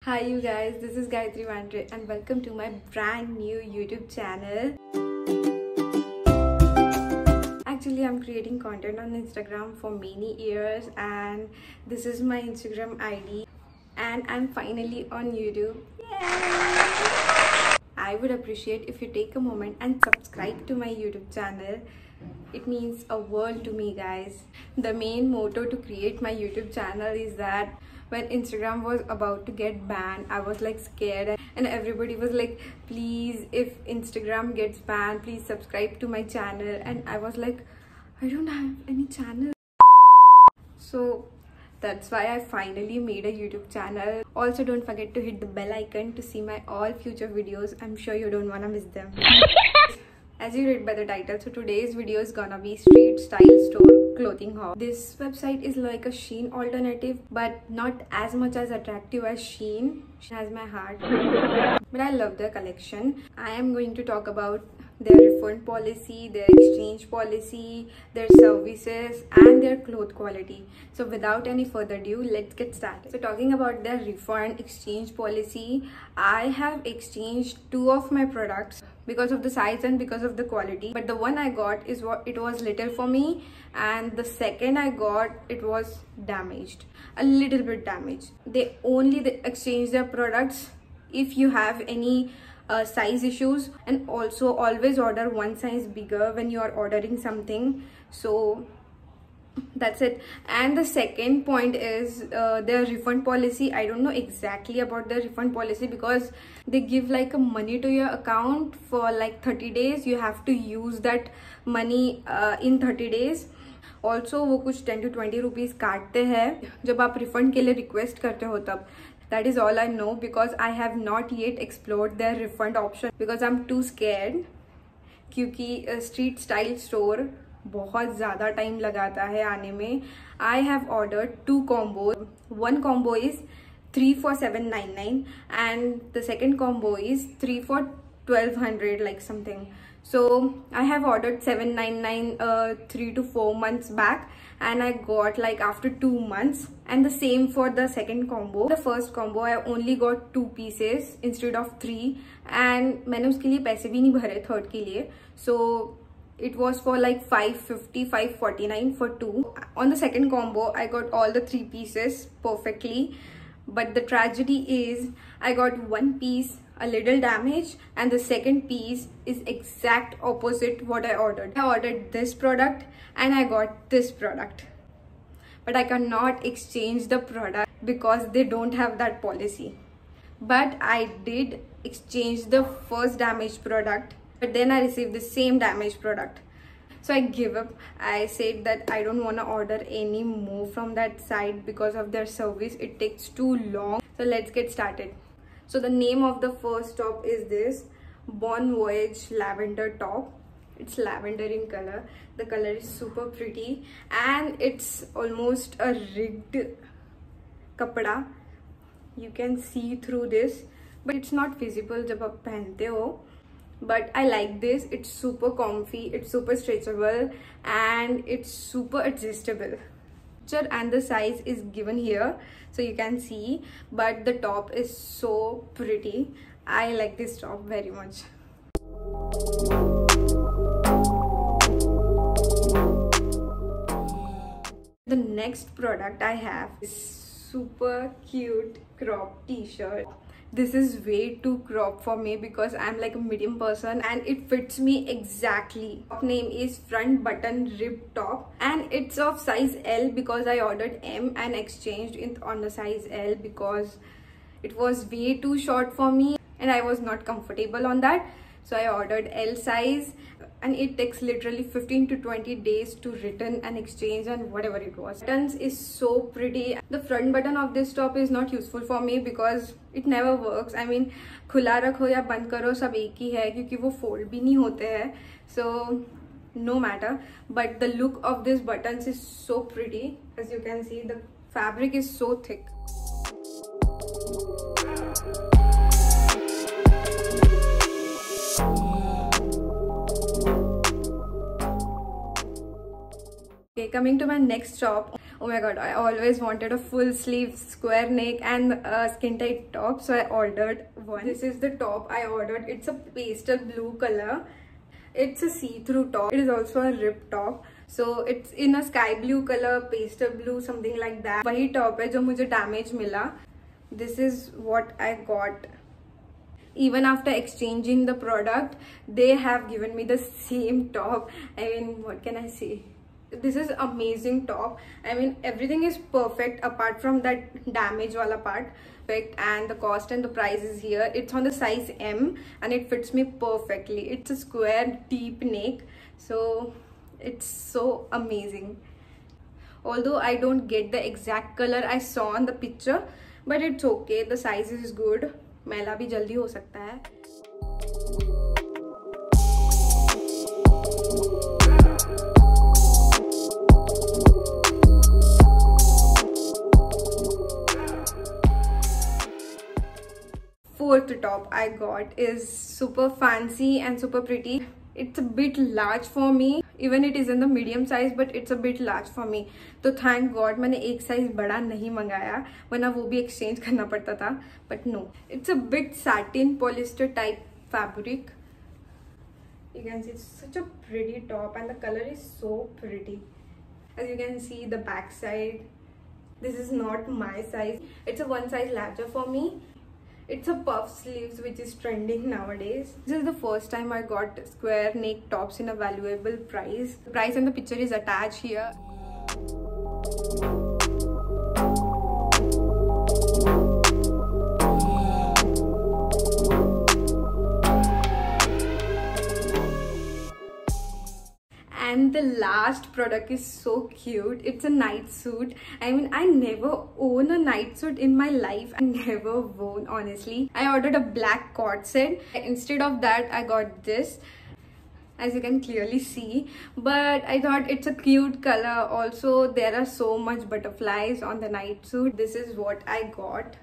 Hi you guys, this is Gayatri Vandre and welcome to my brand new YouTube channel. Actually, I'm creating content on Instagram for many years and this is my Instagram ID and I'm finally on YouTube. Yay! I would appreciate if you take a moment and subscribe to my YouTube channel. It means a world to me, guys. The main motto to create my YouTube channel is that when Instagram was about to get banned, I was like scared and everybody was like, please, if Instagram gets banned, please subscribe to my channel. And I was like, I don't have any channel. So that's why I finally made a YouTube channel. Also, don't forget to hit the bell icon to see my all future videos. I'm sure you don't want to miss them. As you read by the title, so today's video is gonna be street style store clothing haul. This website is like a Shein alternative, but not as much as attractive as Shein. Shein has my heart. But I love their collection. I am going to talk about their refund policy, their exchange policy, their services and their cloth quality. So without any further ado, let's get started. So talking about their refund exchange policy, I have exchanged 2 of my products because of the size and because of the quality, but the one I got is what it was little for me, and the second I got, it was damaged, a little bit damaged. They only exchange their products if you have any size issues, and also always order one size bigger when you are ordering something. So that's it. And the second point is their refund policy. I don't know exactly about their refund policy because they give like a money to your account for like 30 days. You have to use that money in 30 days. Also वो कुछ 10 to 20 rupees काटते हैं जब आप refund के लिए request करते हो तब. That is all I know because I have not yet explored their refund option because I'm too scared, क्योंकि street style store बहुत ज़्यादा टाइम लगाता है आने में. I have ordered 2 combos. One combo is 3 for 799 and the second combo is 3 for 1200 like something. So I have ordered 799 3 to 4 months back and I got like after 2 months, and the same for the second combo. The first combo I only got 2 pieces instead of 3 and मैंने उसके लिए पैसे भी नहीं भरे third के लिए. So it was for like 550 549 for 2. On the second combo I got all the 3 pieces perfectly, but the tragedy is I got one piece a little damaged and the second piece is exact opposite what I ordered. I ordered this product and I got this product, but I cannot exchange the product because they don't have that policy. But I did exchange the first damaged product, but then I received the same damaged product. So I give up. I said that I don't want to order any more from that site because of their service. It takes too long. So let's get started. So the name of the first top is this Bon Voyage lavender top. It's lavender in color. The color is super pretty and it's almost a rigged kapda. You can see through this, but it's not visible जब आप पहनते हो. But I like this. It's super comfy, it's super stretchable and it's super adjustable. And the size is given here so you can see, but the top is so pretty. I like this top very much. The next product I have is super cute crop t-shirt. This is way too crop for me because I'm like a medium person and it fits me exactly. Top name is front button rib top and it's of size L because I ordered M and exchanged it on the size L because it was way too short for me and I was not comfortable on that. So I ordered L size and it takes literally 15 to 20 days to return and exchange and whatever it was. Buttons is so pretty. The front button of this top is not useful for me because it never works. I mean, खुला रखो या बंद करो सब एक ही है क्योंकि वो fold भी नहीं होते हैं. So no matter. But the look of this buttons is so pretty. As you can see, the fabric is so thick. Okay, coming to my next top. Oh my god, I always wanted a full sleeve square neck and a skin tight top, so I ordered one. This is the top I ordered. It's a pastel blue color. It's a see-through top. It is also a ripped top. So it's in a sky blue color, pastel blue, something like that. वही top है जो मुझे damage मिला. This is what I got. Even after exchanging the product, they have given me the same top. I mean, what can I say? This is amazing top. I mean, everything is perfect apart from that damage wala part. Perfect, and the cost and the price is here. It's on the size M and it fits me perfectly. It's a square deep neck, so it's so amazing. Although I don't get the exact color I saw on the picture, but it's okay. The size is good. मैला भी जल्दी हो सकता है. Fourth top I got is super fancy and super pretty. It's a bit large for me. Even it is in the medium size, but it's a bit large for me. तो thank God मैंने एक size बड़ा नहीं मंगाया, वरना वो भी exchange करना पड़ता था. But no, it's a bit satin polyester type fabric. You can see it's such a pretty top and the color is so pretty. As you can see the back side, this is not my size. It's a one size larger for me. It's a puff sleeves which is trending nowadays. This is the first time I got square neck tops in a valuable price. The price and the picture is attached here. And the last product is so cute. It's a night suit. I mean, I never own a night suit in my life. I never worn, honestly. I ordered a black cord set. Instead of that, I got this, as you can clearly see. But I thought it's a cute color. Also, there are so much butterflies on the night suit. This is what I got.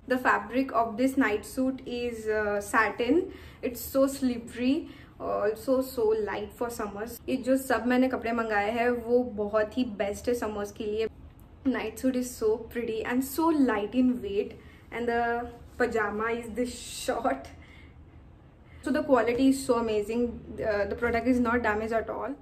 The fabric of this night suit is satin. It's so slippery. Also so light for summers. ये जो सब मैंने कपड़े मंगाए हैं वो बहुत ही best है summers के लिए. Night suit is so pretty and so light in weight, and the pajama is this short. So the quality is so amazing. The product is not damaged at all.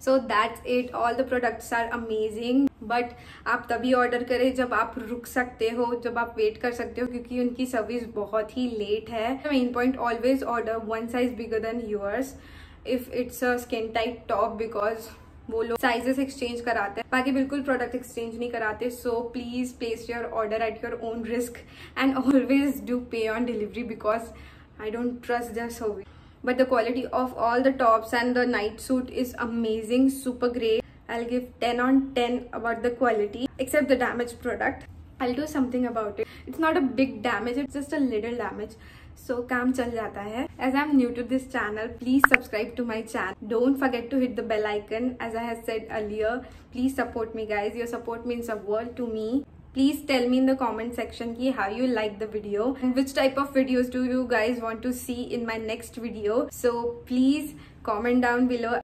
So that's it. All the products are amazing. But आप तभी order करें जब आप रुक सकते हो, जब आप वेट कर सकते हो, क्योंकि उनकी सर्विस बहुत ही लेट है. Main point, always order one size bigger than yours if it's a skin tight top, because वो लोग साइजेस एक्सचेंज कराते हैं, बाकी बिल्कुल प्रोडक्ट एक्सचेंज नहीं कराते. So please place your order at your own risk and always do pay on delivery, because I don't trust their service. But the quality of all the tops and the night suit is amazing, super great. I'll give 10 on 10 about the quality, except the damaged product. I'll do something about it. It's not a big damage, it's just a little damage. So काम चल जाता है. As I'm new to this channel, please subscribe to my channel. Don't forget to hit the bell icon. As I have said earlier, please support me guys. Your support means the world to me. Please tell me in the comment section ki how you like the video and which type of videos do you guys want to see in my next video. So please comment down below.